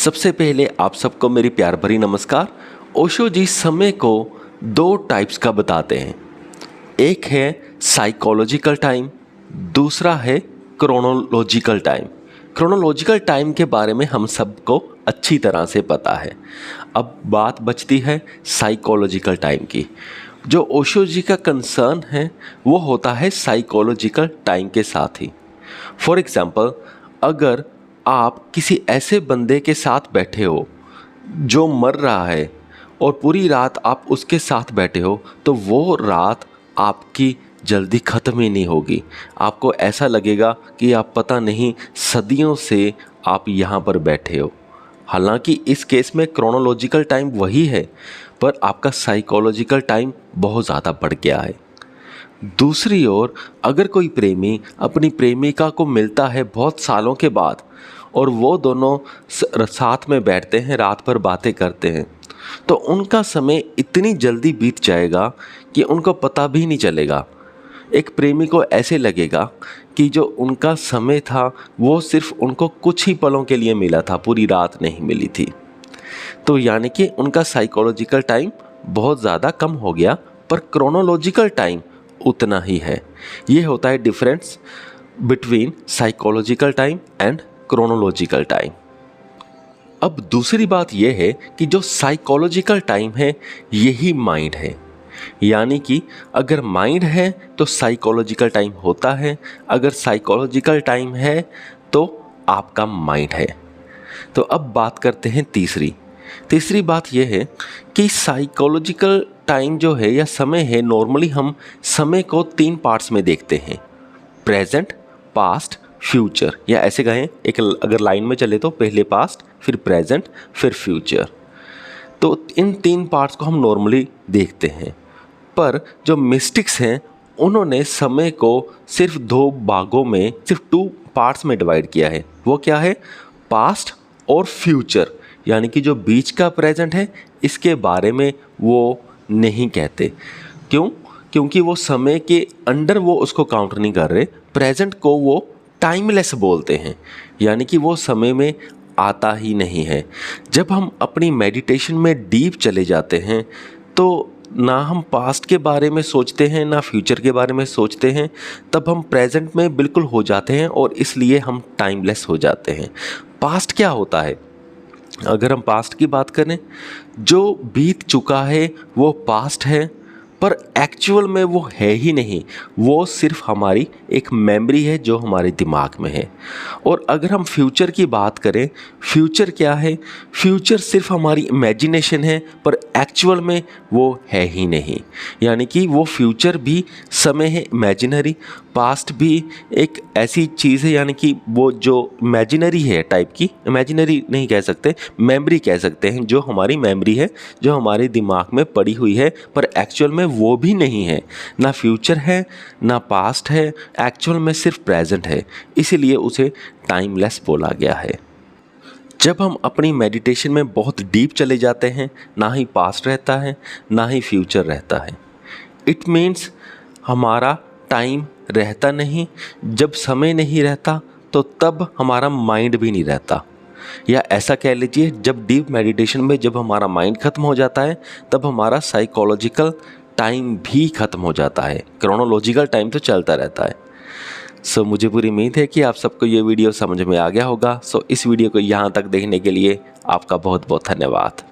सबसे पहले आप सबको मेरी प्यार भरी नमस्कार। ओशो जी समय को दो टाइप्स का बताते हैं। एक है साइकोलॉजिकल टाइम, दूसरा है क्रोनोलॉजिकल टाइम। क्रोनोलॉजिकल टाइम के बारे में हम सबको अच्छी तरह से पता है। अब बात बचती है साइकोलॉजिकल टाइम की। जो ओशो जी का कंसर्न है वो होता है साइकोलॉजिकल टाइम के साथ ही। फॉर एग्ज़ाम्पल, अगर आप किसी ऐसे बंदे के साथ बैठे हो जो मर रहा है और पूरी रात आप उसके साथ बैठे हो, तो वो रात आपकी जल्दी ख़त्म ही नहीं होगी। आपको ऐसा लगेगा कि आप पता नहीं सदियों से आप यहाँ पर बैठे हो। हालांकि इस केस में क्रोनोलॉजिकल टाइम वही है, पर आपका साइकोलॉजिकल टाइम बहुत ज़्यादा बढ़ गया है। दूसरी ओर, अगर कोई प्रेमी अपनी प्रेमिका को मिलता है बहुत सालों के बाद और वो दोनों साथ में बैठते हैं, रात भर बातें करते हैं, तो उनका समय इतनी जल्दी बीत जाएगा कि उनको पता भी नहीं चलेगा। एक प्रेमी को ऐसे लगेगा कि जो उनका समय था वो सिर्फ उनको कुछ ही पलों के लिए मिला था, पूरी रात नहीं मिली थी। तो यानी कि उनका साइकोलॉजिकल टाइम बहुत ज़्यादा कम हो गया, पर क्रोनोलॉजिकल टाइम उतना ही है। ये होता है difference between psychological time and chronological time. अब दूसरी बात यह है कि जो साइकोलॉजिकल टाइम है यही माइंड है। यानी कि अगर माइंड है तो साइकोलॉजिकल टाइम होता है, अगर साइकोलॉजिकल टाइम है तो आपका माइंड है। तो अब बात करते हैं तीसरी बात यह है कि साइकोलॉजिकल टाइम जो है या समय है, नॉर्मली हम समय को 3 पार्ट्स में देखते हैं: प्रेजेंट, पास्ट, फ्यूचर। या ऐसे कहें, एक अगर लाइन में चले तो पहले पास्ट, फिर प्रेजेंट, फिर फ्यूचर। तो इन 3 पार्ट्स को हम नॉर्मली देखते हैं। पर जो मिस्टिक्स हैं उन्होंने समय को सिर्फ 2 भागों में, सिर्फ 2 पार्ट्स में डिवाइड किया है। वो क्या है? पास्ट और फ्यूचर। यानी कि जो बीच का प्रेजेंट है इसके बारे में वो नहीं कहते। क्यों? क्योंकि वो समय के अंडर वो उसको काउंट नहीं कर रहे। प्रेजेंट को वो टाइमलेस बोलते हैं, यानी कि वो समय में आता ही नहीं है। जब हम अपनी मेडिटेशन में डीप चले जाते हैं तो ना हम पास्ट के बारे में सोचते हैं ना फ्यूचर के बारे में सोचते हैं, तब हम प्रेजेंट में बिल्कुल हो जाते हैं और इसलिए हम टाइमलेस हो जाते हैं। पास्ट क्या होता है? अगर हम पास्ट की बात करें, जो बीत चुका है वो पास्ट है, पर एक्चुअल में वो है ही नहीं। वो सिर्फ हमारी एक मेमोरी है जो हमारे दिमाग में है। और अगर हम फ्यूचर की बात करें, फ्यूचर क्या है? फ्यूचर सिर्फ हमारी इमेजिनेशन है, पर एक्चुअल में वो है ही नहीं। यानी कि वो फ्यूचर भी समय है इमेजिनरी, पास्ट भी एक ऐसी चीज़ है, यानी कि वो जो इमेजिनरी है टाइप की, इमेजिनरी नहीं कह सकते, मेमोरी कह सकते हैं, जो हमारी मेमोरी है, जो हमारे दिमाग में पड़ी हुई है, पर एक्चुअल में वो भी नहीं है। ना फ्यूचर है ना पास्ट है, एक्चुअल में सिर्फ प्रेजेंट है। इसीलिए उसे टाइमलेस बोला गया है। जब हम अपनी मेडिटेशन में बहुत डीप चले जाते हैं, ना ही पास्ट रहता है ना ही फ्यूचर रहता है। इट मीन्स हमारा टाइम रहता नहीं। जब समय नहीं रहता तो तब हमारा माइंड भी नहीं रहता। या ऐसा कह लीजिए, जब डीप मेडिटेशन में जब हमारा माइंड ख़त्म हो जाता है तब हमारा साइकोलॉजिकल टाइम भी ख़त्म हो जाता है। क्रोनोलॉजिकल टाइम तो चलता रहता है। मुझे पूरी उम्मीद है कि आप सबको ये वीडियो समझ में आ गया होगा। इस वीडियो को यहाँ तक देखने के लिए आपका बहुत बहुत धन्यवाद।